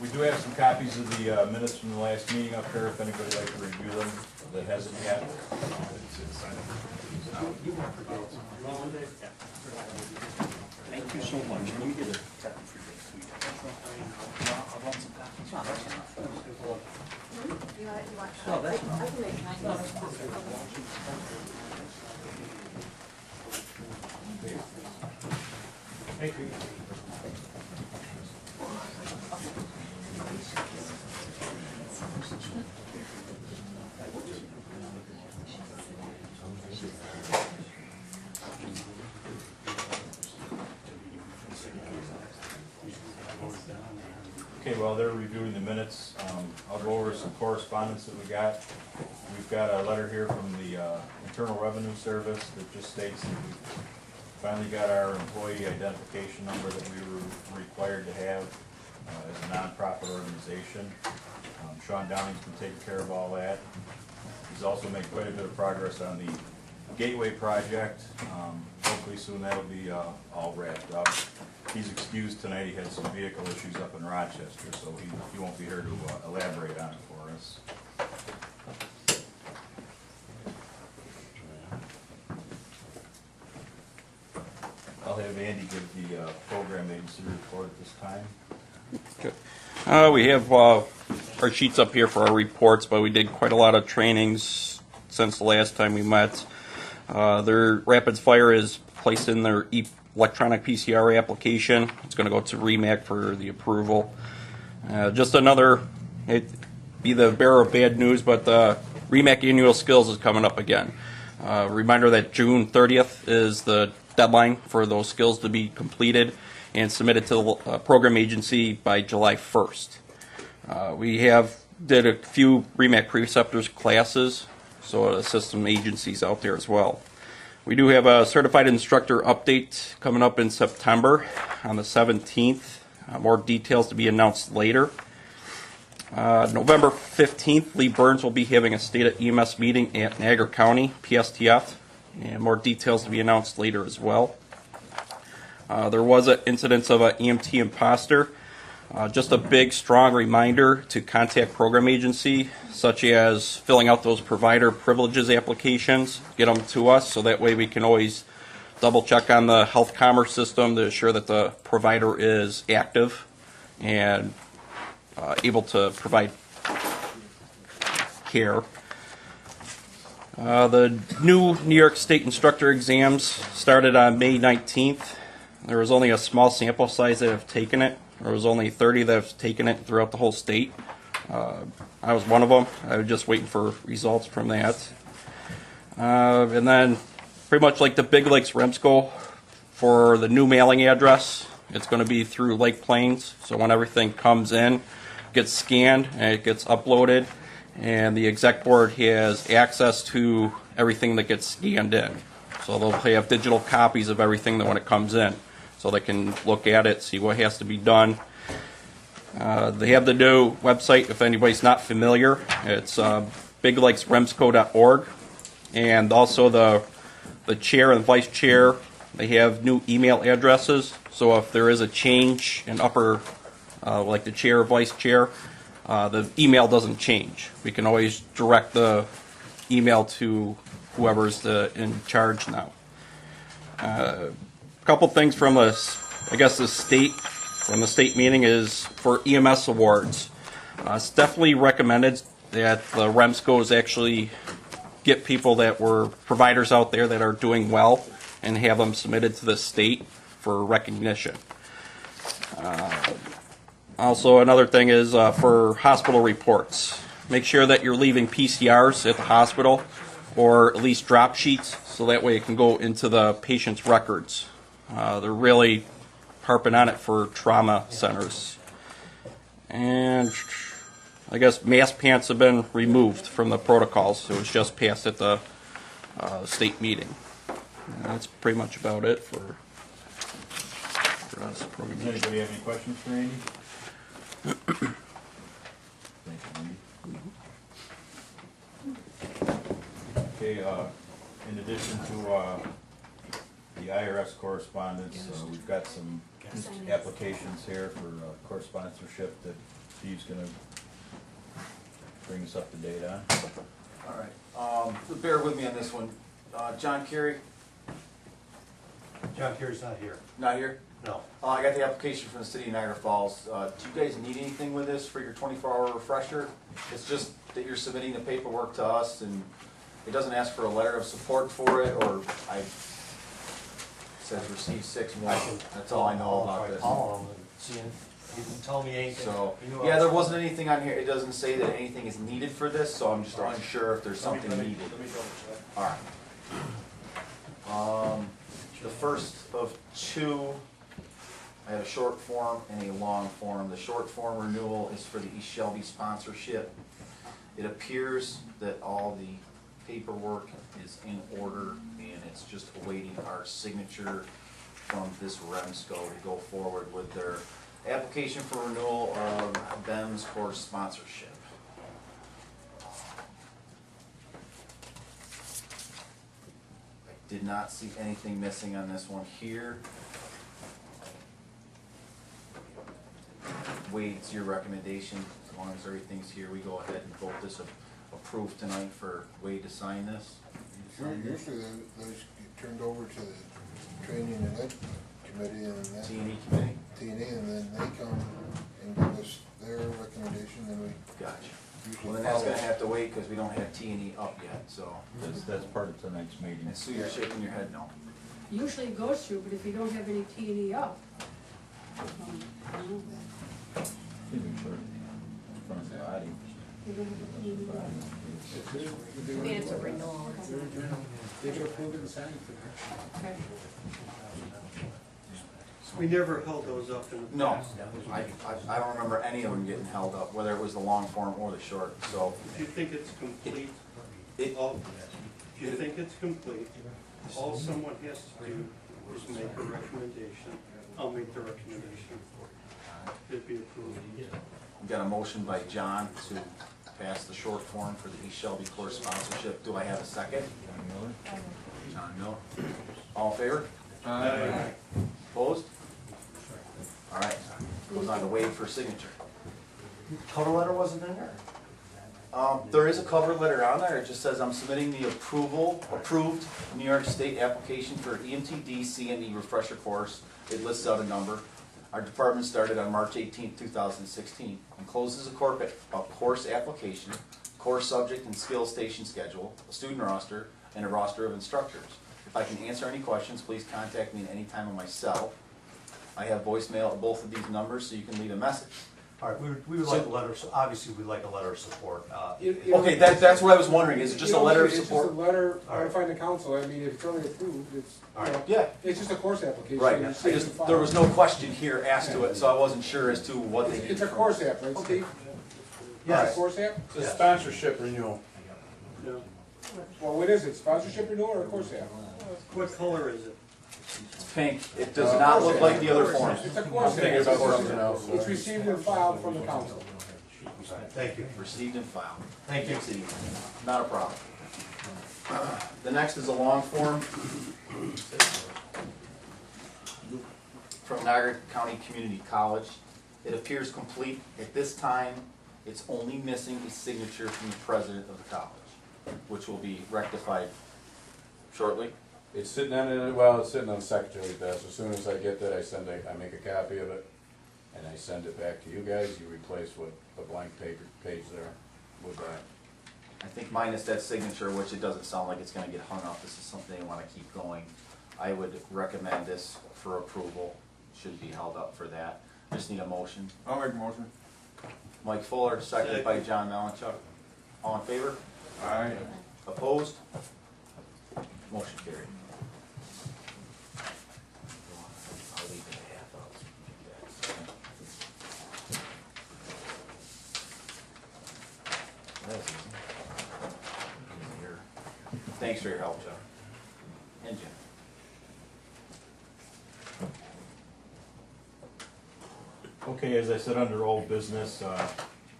We do have some copies of the minutes from the last meeting up here, if anybody would like to review them that hasn't yet. Thank you so much. Let me get a copy for you. No, that's not. Thank you. Okay, while they're reviewing the minutes, I'll go over some correspondence that we got. We've got a letter here from the Internal Revenue Service that just states that we finally got our employee identification number that we were required to have as a nonprofit organization. Sean Downing's been taking care of all that. He's also made quite a bit of progress on the Gateway project. Hopefully soon that'll be all wrapped up. He's excused tonight. He had some vehicle issues up in Rochester, so he won't be here to elaborate on it for us. I'll have Andy give the program agency report at this time. Okay. We have our sheets up here for our reports, but we did quite a lot of trainings since the last time we met. Their Rapids Fire is placed in their electronic PCR application. It's going to go to REMAC for the approval. Just another, be the bearer of bad news, but the REMAC annual skills is coming up again. Reminder that June 30th is the deadline for those skills to be completed and submitted to the program agency by July 1st. We did a few REMAC preceptors classes, so system agencies out there as well. We do have a certified instructor update coming up in September on the 17th. More details to be announced later. November 15th, Lee Burns will be having a state of EMS meeting at Niagara County, PSTF, and more details to be announced later as well. There was an incidence of an EMT imposter. Just a big, strong reminder to contact program agency, such as filling out those provider privileges applications, get them to us, so that way we can always double check on the health commerce system to ensure that the provider is active and able to provide care. The new New York State instructor exams started on May 19th. There was only a small sample size that have taken it. There was only 30 that have taken it throughout the whole state. I was one of them. I was just waiting for results from that. And then pretty much like the Big Lakes REMSCO for the new mailing address, it's going to be through Lake Plains. So when everything comes in, gets scanned and it gets uploaded, and the exec board has access to everything that gets scanned in. So they'll have digital copies of everything that when it comes in, so they can look at it, see what has to be done. They have the new website, if anybody's not familiar. It's biglakesremsco.org. And also the chair and vice chair, they have new email addresses. So if there is a change in upper, like the chair or vice chair, the email doesn't change. We can always direct the email to whoever's in charge now. A couple things from the state meeting is for EMS awards. It's definitely recommended that the REMSCOs actually get people that were providers out there that are doing well and have them submitted to the state for recognition. Also, another thing is for hospital reports. Make sure that you're leaving PCRs at the hospital, or at least drop sheets, so that way it can go into the patient's records. They're really harping on it for trauma centers. And I guess mask pants have been removed from the protocols. It was just passed at the state meeting. And that's pretty much about it for us. Does anybody have any questions for Andy? Thank you, Andy. Okay, in addition to the IRS correspondence, we've got some applications here for correspondenship that Steve's gonna bring us up to date on. All right, bear with me on this one. John Kerry, John Kerry's not here. not here? No. I got the application from the city of Niagara Falls. Do you guys need anything with this for your 24-hour refresher? It's just that you're submitting the paperwork to us, and it doesn't ask for a letter of support for it, or it says receive 6-1. That's all I know about this. Call him and see him. He didn't tell me anything. So, He knew I yeah, was there coming. wasn't anything on here. It doesn't say that anything is needed for this, so I'm just unsure if there's something needed. All right. The first of two, I have a short form and a long form. The short form renewal is for the East Shelby sponsorship. It appears that all the paperwork is in order, and it's just awaiting our signature from this REMSCO to go forward with their application for renewal of BEM's course sponsorship. I did not see anything missing on this one here. Wade, it's your recommendation. As long as everything's here, we go ahead and vote this approved tonight for Wade to sign this. Usually those get turned over to the training and ed committee and that T&E committee? T&E, and then they come and give us their recommendation, and we Gotcha. usually Well, then that's gonna follow. have to wait, because we don't have T&E up yet, so. That's part of tonight's meeting. And Sue, you're shaking your head no. Usually it goes through, but if you don't have any T and E up. Give me for in front of the body. You don't have a T&E up. It's a renewal. They can approve it and sign it for that. Okay. We never held those up in the No, past. I don't remember any of them getting held up, whether it was the long form or the short, so. If you think it's complete, It, if you think it's complete, all someone has to do is make a recommendation. I'll make the recommendation. It'd be approved. we've got a motion by John to pass the short form for the East Shelby course sponsorship. Do I have a second? John Miller. All in favor? Opposed? All right, goes on to Wade for signature. Cover letter wasn't in there? There is a cover letter on there. It just says I'm submitting the approved New York State application for EMTD CNE refresher course. It lists out a number. Our department started on March 18th, 2016. Encloses a course application, course subject and skill station schedule, a student roster, and a roster of instructors. If I can answer any questions, please contact me at any time on my cell. I have voicemail at both of these numbers, so you can leave a message. All right, we would like a letter, obviously, we'd like a letter of support. Okay, that's what I was wondering. Is it just a letter of support? It's just a letter All right. notifying the council. I mean, if it's already approved, it's, All right. Yeah. it's just a course application. Right, You I see it in just, file. there was no question here asked to it, so I wasn't sure as to what they. It's a course app, right, Steve? Yes. It's a course app? Yes. Sponsorship renewal. No. Well, what is it, sponsorship renewal or a course app? What color is it? It's pink. It does not look like the other forms. It's a course I'm thinking app. about something else. It's received and filed from the council. Thank you. Received and filed. Thank you. Not a problem. The next is a long form from Niagara County Community College. It appears complete. At this time, it's only missing a signature from the president of the college, which will be rectified shortly. It's sitting on it's sitting on the secretary's desk. As soon as I get that, I make a copy of it, and I send it back to you guys. You replace what the blank page there with that. I think minus that signature, which it doesn't sound like it's gonna get hung up, this is something they wanna keep going. I would recommend this for approval, should be held up for that. Just need a motion. I'll make a motion. Mike Fuller, seconded by John Malinchuk. All in favor? Aye. Opposed? Motion carried. I'll leave it at half up. That was easy. Easier. Thanks for your help, John. And Jim. Okay, as I said, under old business,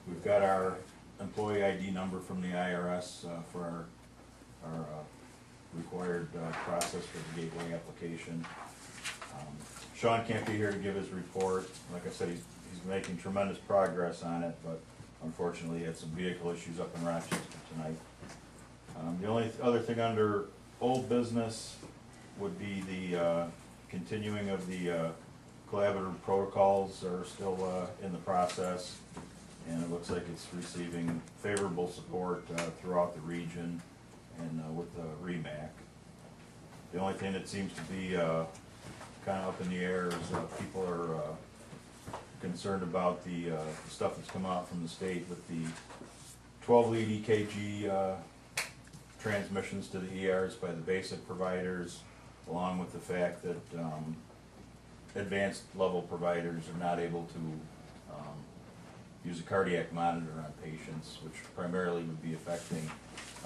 we've got our employee ID number from the IRS for our required process for the gateway application. Sean can't be here to give his report. Like I said, he's making tremendous progress on it, but unfortunately he had some vehicle issues up in Rochester tonight. The only other thing under old business would be the continuing of the collaborative protocols are still in the process, and it looks like it's receiving favorable support throughout the region and with REMAC. The only thing that seems to be kind of up in the air is people are concerned about the stuff that's come out from the state with the 12 lead EKG transmissions to the ERs by the basic providers, along with the fact that advanced level providers are not able to use a cardiac monitor on patients, which primarily would be affecting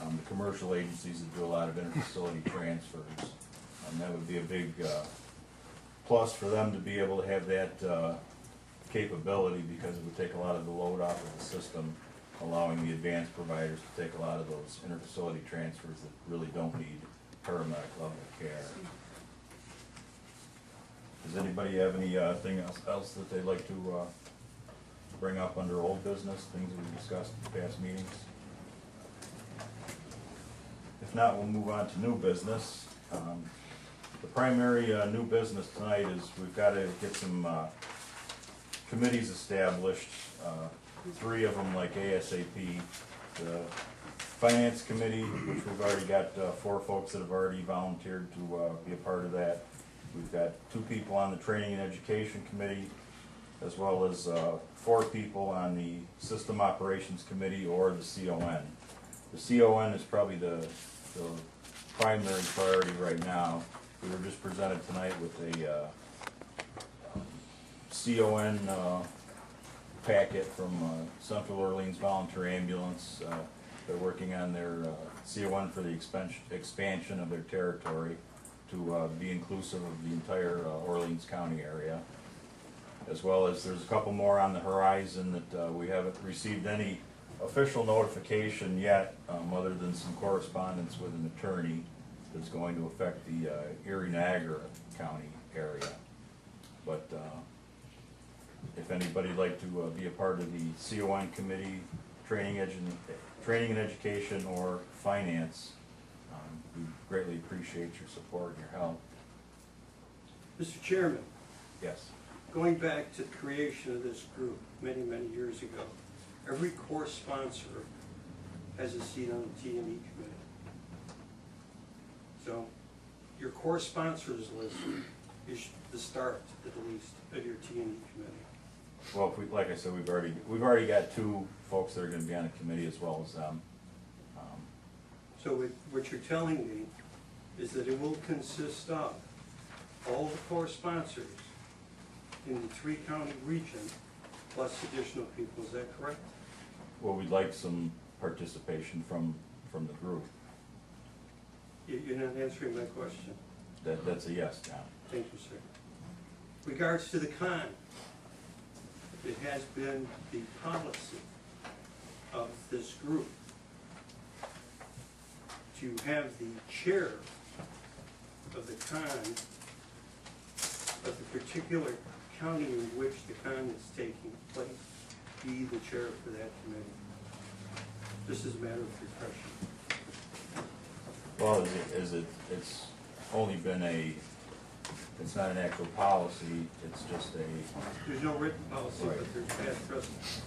the commercial agencies that do a lot of interfacility transfers. That would be a big plus for them to be able to have that capability, because it would take a lot of the load off of the system, allowing the advanced providers to take a lot of those interfacility transfers that really don't need paramedic level care. Does anybody have anything else that they'd like to bring up under old business, things that we discussed in past meetings? If not, we'll move on to new business. The primary new business tonight is we've got to get some committees established, 3 of them like ASAP. The Finance Committee, which we've already got 4 folks that have already volunteered to be a part of that. We've got 2 people on the Training and Education Committee, as well as 4 people on the System Operations Committee, or the CON. The CON is probably the primary priority right now. We were just presented tonight with a CON packet from Central Orleans Volunteer Ambulance. They're working on their CON for the expansion of their territory to be inclusive of the entire Orleans County area. As well as there's a couple more on the horizon that we haven't received any official notification yet, other than some correspondence with an attorney that's going to affect the Erie-Niagara County area. But if anybody'd like to be a part of the CON committee, training and education, or finance, we greatly appreciate your support and your help. Mr. Chairman, Yes. going back to the creation of this group many, many years ago, every course sponsor has a seat on the T&E committee. So your course sponsors list is the start, at least, of your T&E committee. Well, if we, like I said, we've already got 2 folks that are going to be on the committee as well as them. So what you're telling me is that it will consist of all the course sponsors in the 3-county region, plus additional people, is that correct? Well, we'd like some participation from the group. You're not answering my question. That's a yes, John. Thank you, sir. Regards to the con, it has been the policy of this group to have the chair of the con of the particular county in which the con is taking place be the chair for that committee. This is a matter of refreshing. Well, it's only been it's not an actual policy, it's just There's no written policy, Right. but there's past precedent.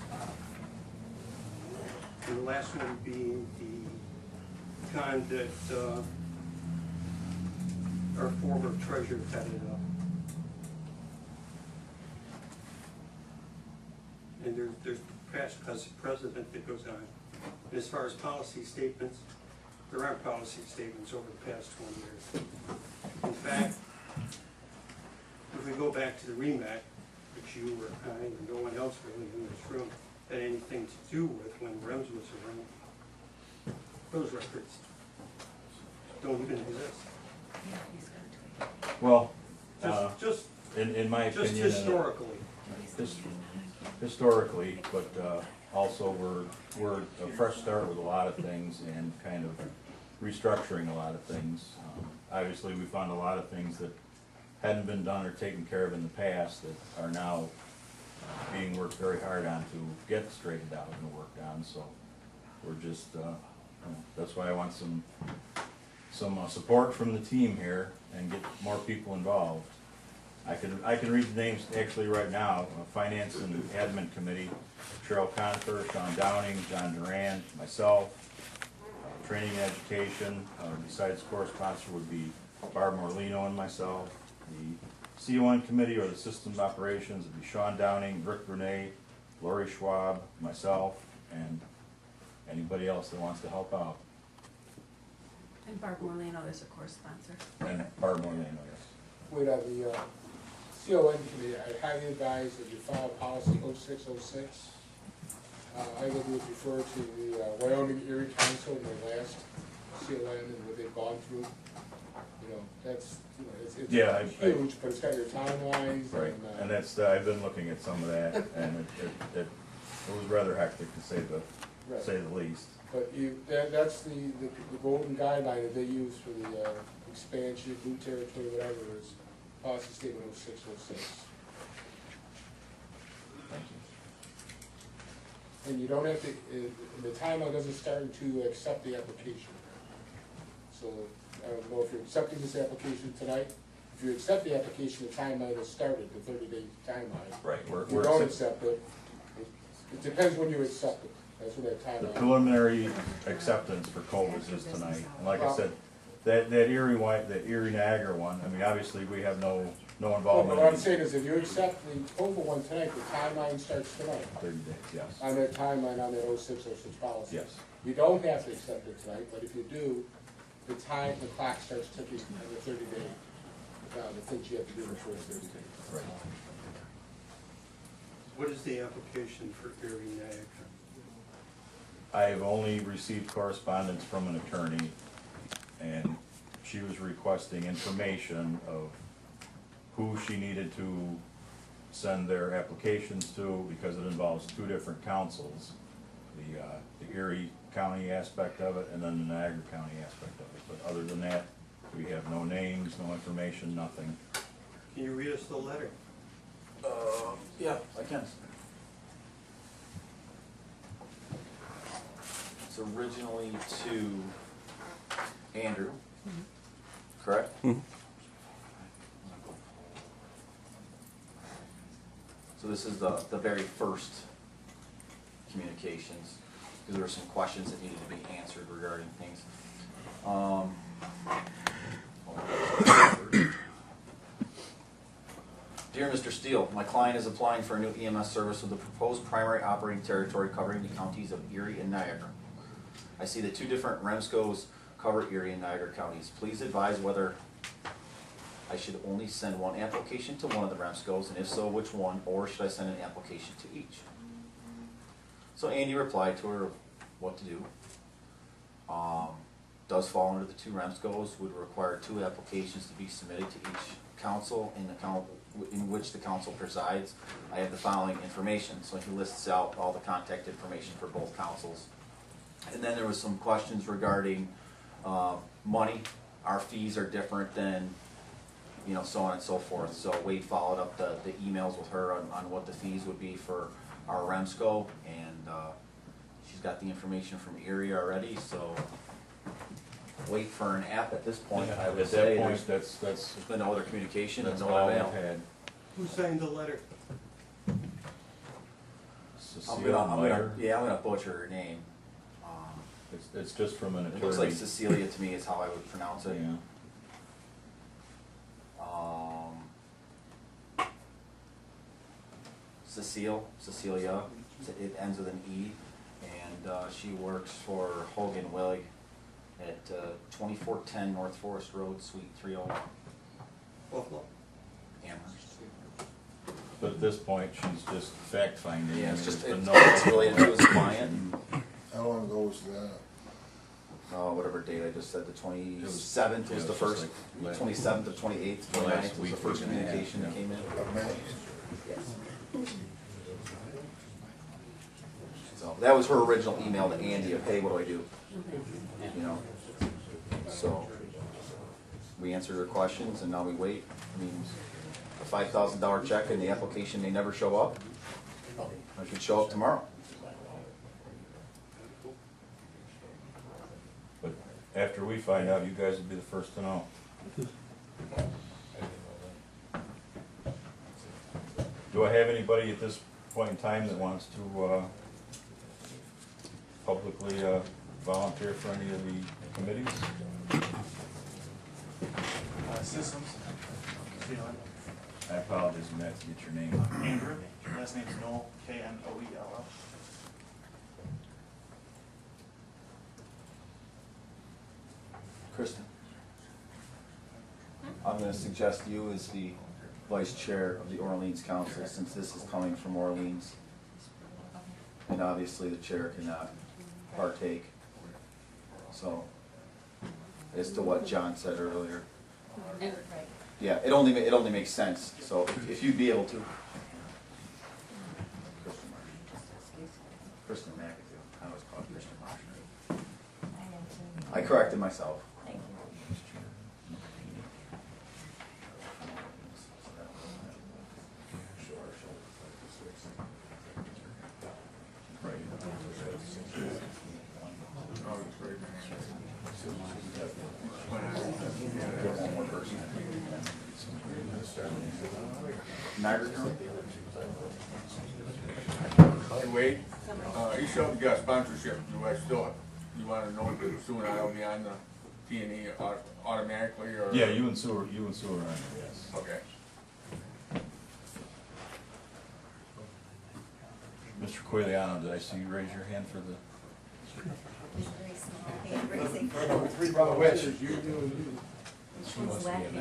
And the last one being the con that our former treasurer headed up. And there's past precedent that goes on. And as far as policy statements, there aren't policy statements over the past 20 years. In fact, if we go back to the REMAC, which you or I and no one else really in this room had anything to do with when REMS was around, those records don't even exist. well, Just in my opinion. historically. Historically, but also we're a fresh start with a lot of things and kind of restructuring a lot of things. Obviously, we found a lot of things that hadn't been done or taken care of in the past that are now being worked very hard on to get straightened out and worked on, so we're just, that's why I want some support from the team here and get more people involved. I can read the names actually right now: Finance and Admin Committee, Cheryl Conifer, Sean Downing, John Duran, myself. Training and Education, besides co-sponsor would be Barb Morlino and myself. The CON Committee, or the Systems Operations, would be Sean Downing, Rick Brunei, Lori Schwab, myself, and anybody else that wants to help out. And Barb Morlino is a course sponsor. And Barb Morlino, yes. With the CON committee, I highly advise that you file policy 0606. I would refer to the Wyoming Erie Council in their last CON and what they've gone through. You know, that's, you know, it's Yeah, huge, but it's got your timelines Right, and. and that's, I've been looking at some of that, and it was rather hectic to say Right. the least. But that's the golden guideline that they use for the expansion, new territory, whatever, is policy statement 0606. Thank you. And you don't have to, the timeline doesn't start until you accept the application. So, I don't know if you're accepting this application tonight. If you accept the application, the timeline has started, the 30-day timeline. Right, If you don't accept it, it depends when you accept it. That's when that The timeline. preliminary acceptance for Cobras is tonight, and like I said, that Erie Niagara one, I mean, obviously, we have no Well, involvement. what I'm saying is, if you accept the Cobra one tonight, the timeline starts tonight. 30 days, yes, On that timeline, on that 0606 policy. yes. You don't have to accept it tonight, but if you do, the clock starts ticking on the 30-day, the things you have to do in the first 30 days. Right. What is the application for Erie Niagara? I have only received correspondence from an attorney, and she was requesting information of who she needed to send their applications to, because it involves two different councils, the Erie County aspect of it, and then the Niagara County aspect of it. But other than that, we have no names, no information, nothing. Can you read us the letter? Yeah, I can. It's originally to Andrew, correct? So this is the very first communications, because there were some questions that needed to be answered regarding things. Dear Mr. Steele, my client is applying for a new EMS service with the proposed primary operating territory covering the counties of Erie and Niagara. I see that two different REMSCOs cover Erie and Niagara counties. Please advise whether I should only send one application to one of the REMSCOs, and if so, which one, or should I send an application to each? So Andy replied to her of what to do. Does fall under the two REMSCOs, would require two applications to be submitted to each council in which the council presides. I have the following information. So he lists out all the contact information for both councils. And then there was some questions regarding money. Our fees are different than, you know, so on and so forth. So Wade followed up the emails with her on what the fees would be for our REMSCO, and she's got the information from Erie already, so wait for an app at this point. I would At say that point, there's been no other communication and that's no all other we've mail. had. Who signed the letter? Cecile I'm Meyer. gonna butcher her name. It's just from an It attorney. looks like Cecilia to me is how I would pronounce it. Yeah. Cecilia, it ends with an E, and she works for Hogan Willig at 2410 North Forest Road, Suite 301, Buffalo? Amherst. But at this point, she's just fact finding. Yeah, it's just, There's been it's related to his client. How long ago was that? Whatever date I just said, the 27th yeah, was it the was first, just like 27th or 28th, 29th was week, the first week and a half, communication that yeah. came in. Of May? So that was her original email to Andy of, hey, what do I do? You know, so we answered her questions and now we wait. I mean, a $5,000 check and the application, they never show up. I could show up tomorrow. But after we find out, you guys will be the first to know. Do I have anybody at this point in time that wants to publicly volunteer for any of the committees? Systems. I apologize, I'm going to have to get your name. Andrew, last name's Knoll, Knoell. Kristen, I'm gonna suggest you as the vice chair of the Orleans Council, since this is coming from Orleans. And obviously the chair cannot partake. So, as to what John said earlier. Yeah, it only makes sense, so if you'd be able to. Kristen McAdoo, I always call her Kristen Marshall. I corrected myself. Thank you. Niagara County? Hey, Wade, you showed you got sponsorship, you wanna know if soon I'll be on the P&E automatically, or? Yeah, you and Sue are on there, yes. Okay. Mr. Quiliano, did I see you raise your hand for the? Very small hand raising. Three brother witches, you do and you. She's laughing.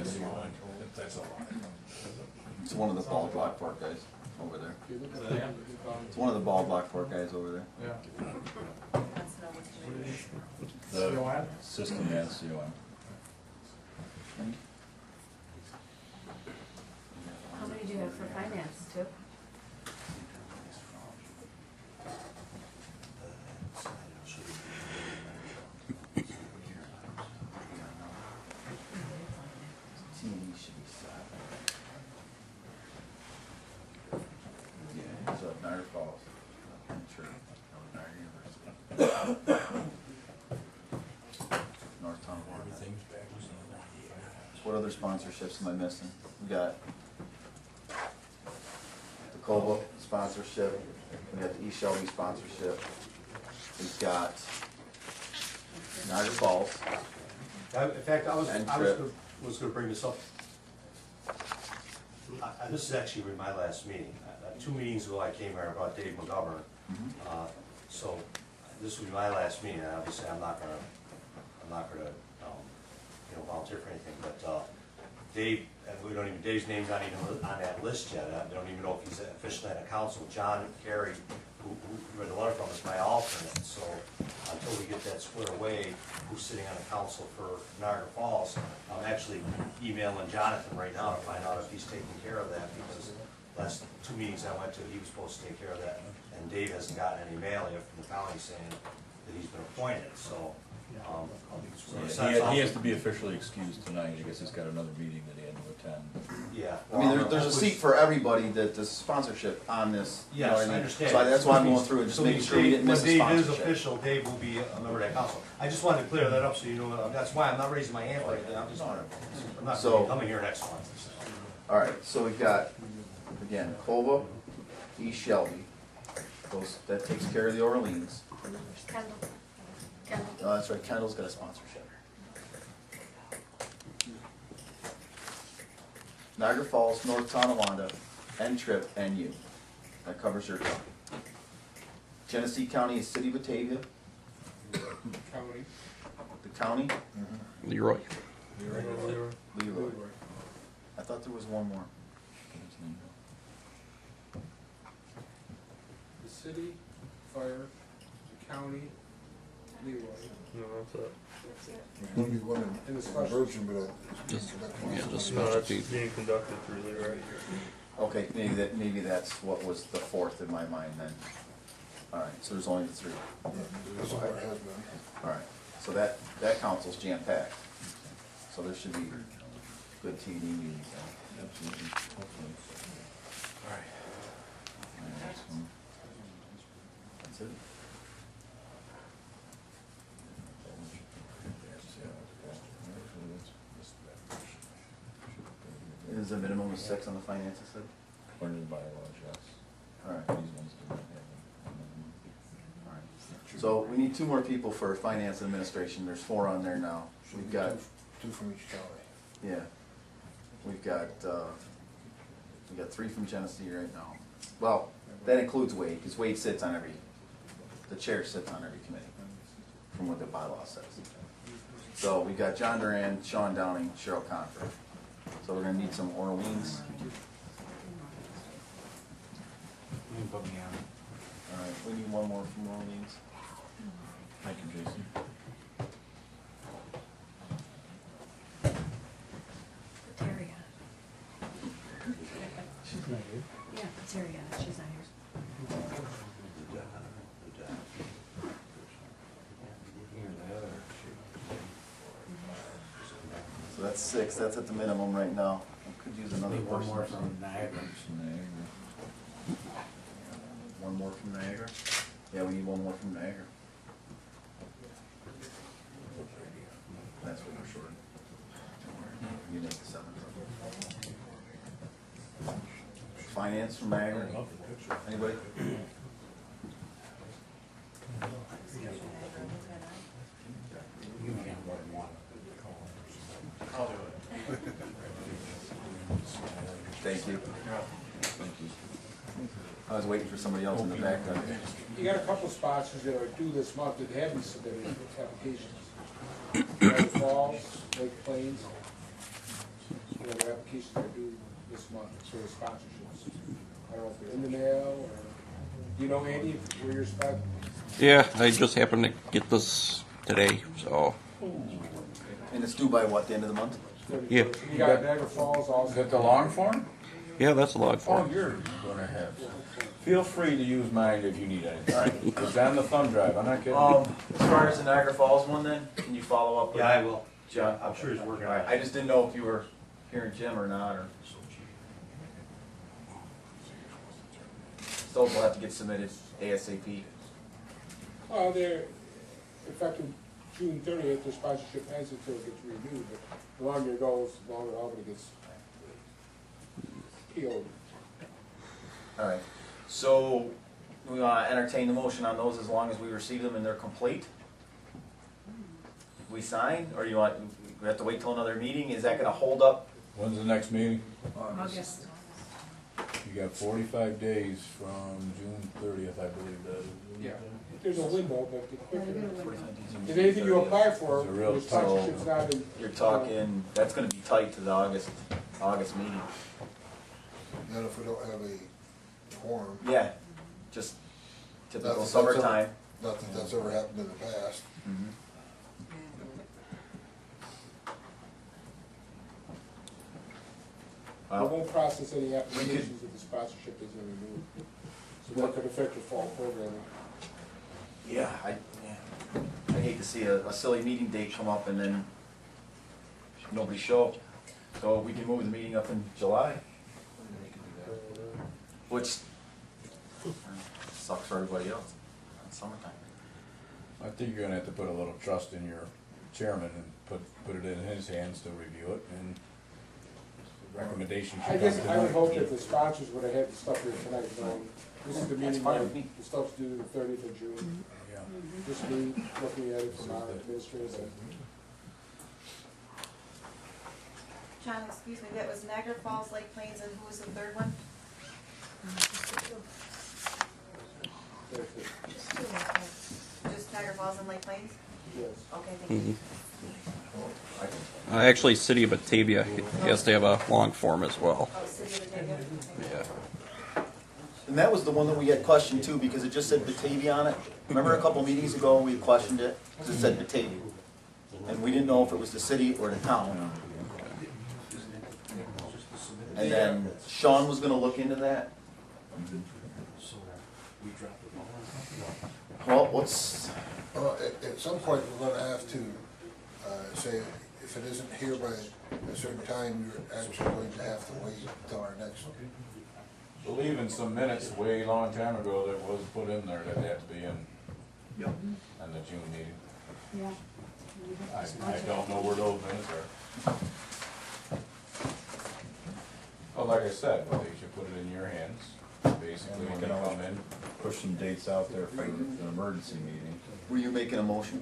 It's one of the bald Lockport guys over there. If you look at that, It's one of the bald Lockport guys over there. yeah. Wants to know what's The CON? system, yeah, CON. How many do you have for finance, too? T&E should be set. Yeah, so Niagara Falls. I'm sure. Niagara University. Northtown Water. What other sponsorships am I missing? We got the Cobalt sponsorship, we got the East Shelby sponsorship, we've got Niagara Falls. In fact, I And trip. was gonna bring this up. This is actually my last meeting. 2 meetings ago, I came here about Dave McGovern. So this will be my last meeting, and obviously I'm not gonna volunteer for anything, but Dave, and Dave's name's not even on that list yet. I don't even know if he's officially on the council. John Carey, who read the letter from, is my alternate, so until we get that squared away, who's sitting on the council for Niagara Falls, I'm actually emailing Jonathan right now to find out if he's taking care of that, because last 2 meetings I went to, he was supposed to take care of that, and Dave hasn't gotten any mail yet from the county saying that he's been appointed, so. He has to be officially excused tonight, I guess he's got another meeting that he had to attend. Yeah. I mean, there's a seat for everybody that does sponsorship on this. You know Yes, what I mean? understand. So that's why I'm going through and just So making sure we didn't miss a When Dave is sponsorship. official, Dave will be a member of that council. I just wanted to clear that up so you know, that's why I'm not raising my hand for anything, I'm not So- gonna be coming here next month. All right, so we've got, again, Cova, East Shelby, that takes care of the Orleans. Kendall. Kendall. Oh, that's right, Kendall's got a sponsorship. Niagara Falls, North Tonawanda, N-Trip, and you. That covers your town. Genesee County is City of Batavia, County. the county, Leroy. Leroy. I thought there was one more. The city, fire, the county, Leroy. There's gonna be one And in the special. version, but Yeah, just No, that's specialty. being conducted through Leroy. Okay, maybe that's what was the fourth in my mind then. All right, so there's only the 3. that's what it has been. All right, so that council's jam-packed. So there should be good TV meetings then. Absolutely, hopefully. All right. Next one. That's it. Is a minimum of 6 on the finances side? According to the bylaws, yes. Alright, These ones do not have them. alright. So we need 2 more people for finance and administration. There's 4 on there now. We've got, Two from each county. yeah, we've got 3 from Genesee right now. Well, that includes Wade, because Wade sits on the chair sits on every committee, from what the bylaw says. So we've got John Duran, Sean Downing, Cheryl Confer. So we're gonna need some Orleans. Alright, we need 1 more from Orleans. Thank you, Jason. Terry. She's not here. Yeah, Terry, she's not here. So that's 6, that's at the minimum right now. I could use another person. One more from Niagara. One more from Niagara? Yeah, we need 1 more from Niagara. That's what we're short. You make the 7. Finance from Niagara? Anybody? I'll do it. Thank you. I was waiting for somebody else in the back. You got a couple sponsors that are due this month that haven't submitted applications. Niagara Falls, Lake Plains. Their applications are due this month for sponsorships. I don't know if they're in the mail or, do you know, Andy, where your spot? Yeah, I just happened to get this today, so. And it's due by what, the end of the month? Yeah. You got Niagara Falls Is also. that the long form? Yeah, that's a log Oh, form. you're gonna have. Feel free to use mine if you need anything. It's on the thumb drive, I'm not kidding. As far as the Niagara Falls one then, can you follow up with? Yeah, I will. John? I'm sure he's working on Alright, it. I just didn't know if you were hearing Jim or not, or. Those will have to get submitted ASAP. Well, they're effective June 30th, their sponsorship ends until it gets renewed, but the longer it goes, the longer Albany gets PO'd. Alright, so we want to entertain the motion on those as long as we receive them and they're complete? We sign, or you want, we have to wait till another meeting? Is that gonna hold up? When's the next meeting? August. You got 45 days from June 30th, I believe that is. Yeah, there's a window, but the Yeah, quicker. you gotta wait. If anything you apply for, It's a real your sponsorship's not in. You're talking, that's gonna be tight to the August meeting. Then if we don't have a quorum, Yeah, just Not typical that summertime. not that that's ever happened in the past. Mhm. We Well, won't process any applications if the sponsorship isn't renewed. So that could affect your fall programming. yeah, I hate to see a silly meeting date come up and then nobody show. So we can move the meeting up in July, which sucks for everybody else. It's summertime. I think you're gonna have to put a little trust in your chairman and put it in his hands to review it, and recommendation I should guess come I would hope tonight. that the sponsors would have had the stuff here tonight, knowing this is the That's meeting, fine where with me. the stuff's due the 30th of June. Yeah. Just me looking at it from our administrative side. John, excuse me, that was Niagara Falls, Lake Plains, and who was the third one? Just Niagara Falls and Lake Plains? Yes. Okay, thank you. Actually, City of Batavia has to have a long form as well. Oh, City of Batavia? Yeah. And that was the one that we had questioned too, because it just said Batavia on it. Remember a couple meetings ago, we had questioned it, because it said Batavia. And we didn't know if it was the city or the town. And then Sean was gonna look into that. Well, what's, At some point, we're gonna have to, say, if it isn't here by a certain time, you're actually going to have to wait until our next believe in some minutes way long time ago that was put in there that had to be in, Yep. on the June meeting. Yeah. I don't know where those minutes are. Well, like I said, they should put it in your hands, basically, when they come in. Push some dates out there for an emergency meeting. Were you making a motion?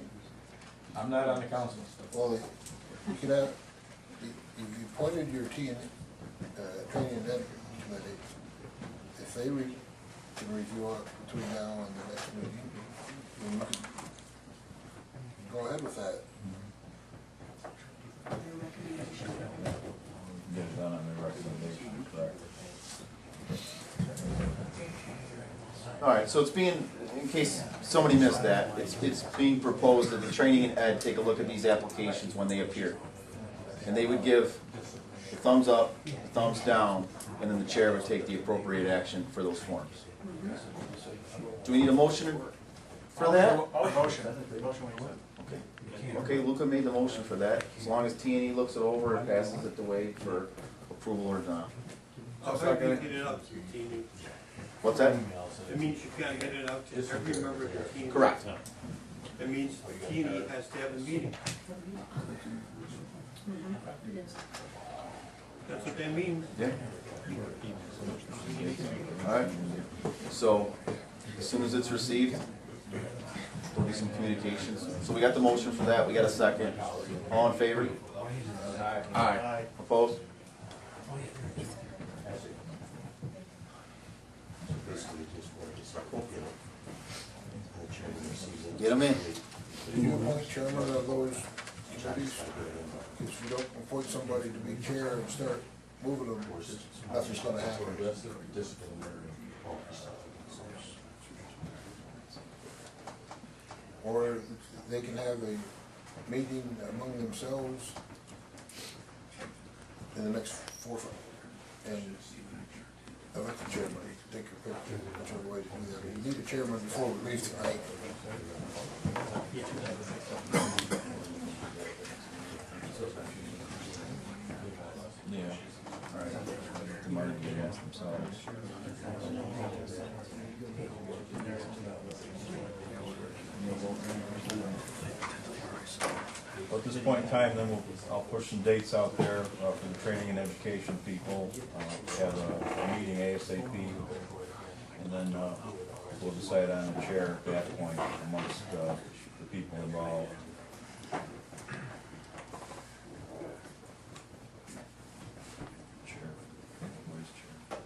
I'm not on the council. Well, you could have, you appointed your training and ed committee. If they can review it between now and the next meeting, then you could go ahead with that. Get it done on the recommendation, correct? All right, so it's being, in case somebody missed that, it's being proposed that the training and ed take a look at these applications when they appear. And they would give a thumbs up, a thumbs down, and then the chair would take the appropriate action for those forms. Do we need a motion for that? Motion when you win. Okay, Luca made the motion for that. As long as T&E looks it over and passes it the way for approval or not. I'll second it. Get it out to your team. What's that? It means you've got to get it out to every member of the team. Correct. It means T&E has to have a meeting. That's what that means. Yeah. All right. So, as soon as it's received, there'll be some communications. So we got the motion for that. We got a second. All in favor? Aye. Opposed? Basically, just want to say, you know, the chairman receives it. Get them in. Did you appoint chairman of those committees? If you don't appoint somebody to be chair and start moving them, nothing's gonna happen. Or they can have a meeting among themselves in the next 4 or 5, and elect the chairman, take your pick, whichever way to do that. You need a chairman before we leave tonight. Yeah. All right. The Martin can ask themselves. Well, at this point in time, then I'll push some dates out there for the training and education people. Have a meeting ASAP, and then we'll decide on a chair at that point amongst the people involved. Chair. Where's chair?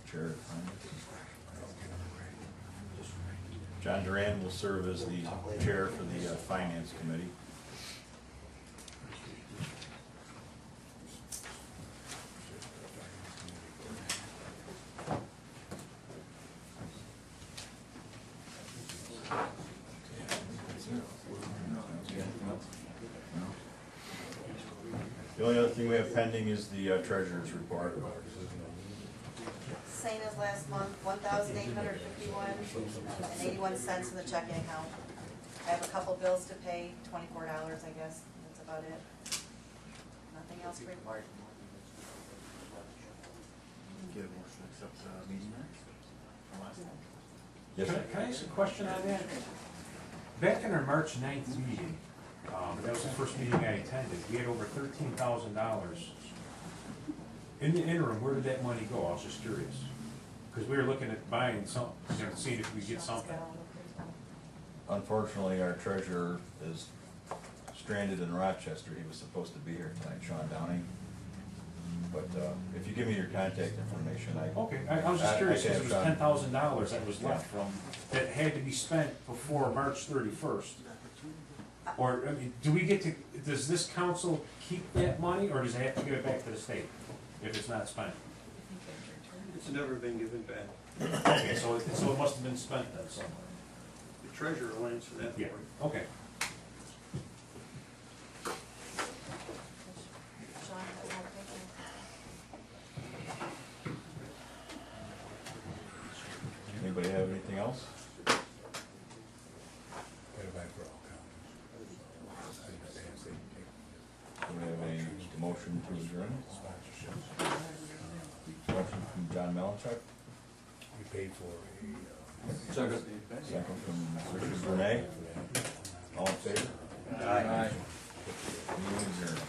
Chair of Finance. John Duran will serve as the chair for the Finance Committee. The only other thing we have pending is the treasurer's report. Same as last month, $1,851.81 in the checking account. I have a couple bills to pay, $24, I guess, that's about it. Nothing else to report. Yes, sir. Can I ask a question on that? Back in our March 9th meeting, that was the first meeting I attended, we had over $13,000. In the interim, where did that money go? I was just curious. Because we were looking at buying some, you know, seeing if we could get something. Unfortunately, our treasurer is stranded in Rochester. He was supposed to be here tonight, Sean Downing. But if you give me your contact information, Okay, I was just curious, because it was can have $10,000 that was left from, that had to be spent before March 31st. Or, I mean, do we get to, does this council keep that money, or does it have to give it back to the state if it's not spent? It's never been given back. Okay, so it must have been spent then somewhere. The treasurer will answer that for Yeah, you. okay. else? Gotta buy for all counties. Do we have a motion to adjourn? Sponsorships. Motion from John Melanchuk, We paid for a, second from Richard Renee. All in favor? Aye. Meeting adjourned.